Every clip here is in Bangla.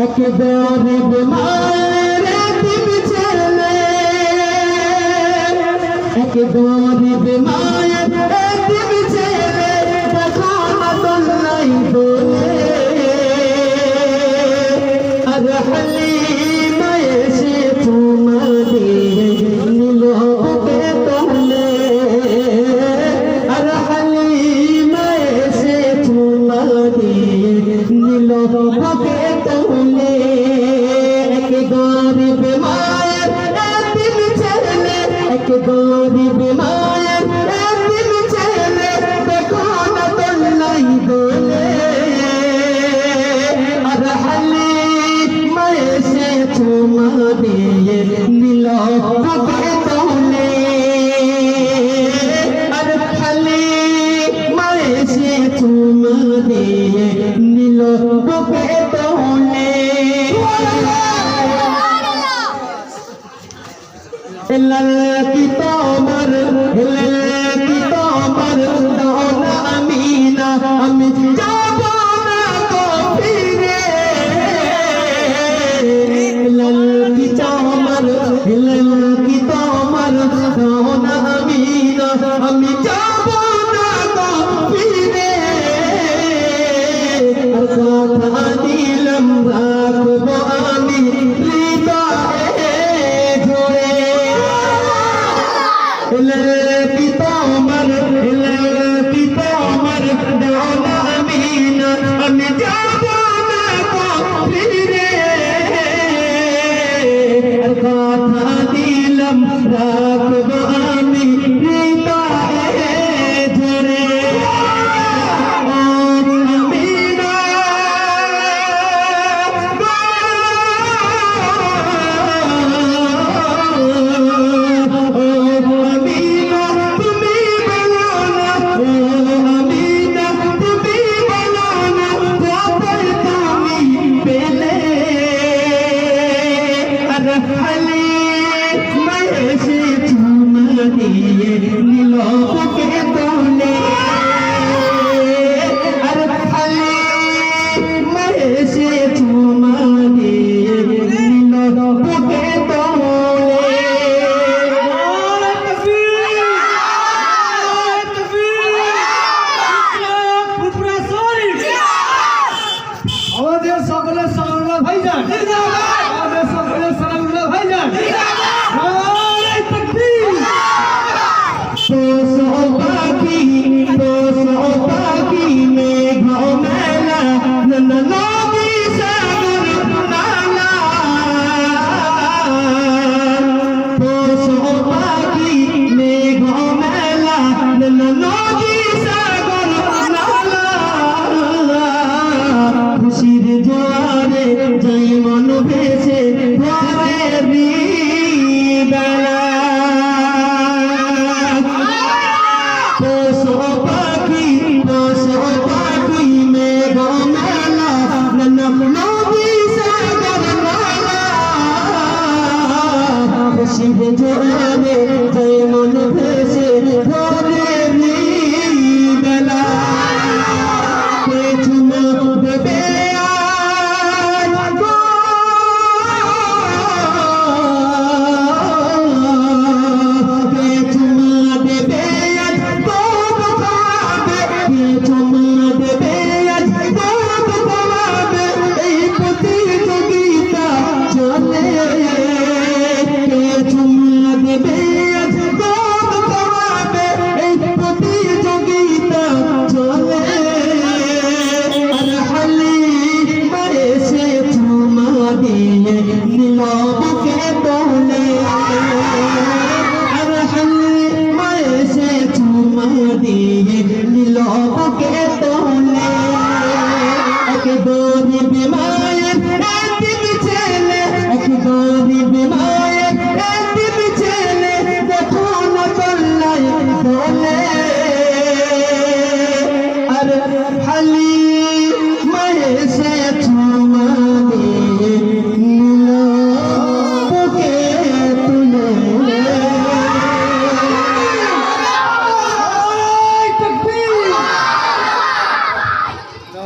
একবার মায়ের দিন ছেলে একবার মায়ের দিন ছেলে দেখো না তোলাই দোলে আর হালিমা এসে তোমাদের নিল ওকে তোলে আর হালিমা এসে তোমাদের নিল ওকে তোলে এক গরিব মায়ের দিন ছেলে এক গরিব মায়ের দিন ছেলে দেখো না তোলাই দোলে আর হালিমা এসে তোমাদের নিল ওকে তোলে আর হালিমা এসে তোমাদের নিল ওকে তোলে की तोमर की तोमर दोना अमीना हम जाबो ना को फिरे की तोमर की तोमर दोना अमीना हम जाबो ना को फिरे কথা দিলাম রাখবো আমি হৃদয়ে জোড়ে की तोमर दोना अमीना हम जाबो ना को फिरे কথা দিলাম রাখবো আমি হৃদয়ে জোড়ে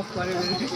অফ করে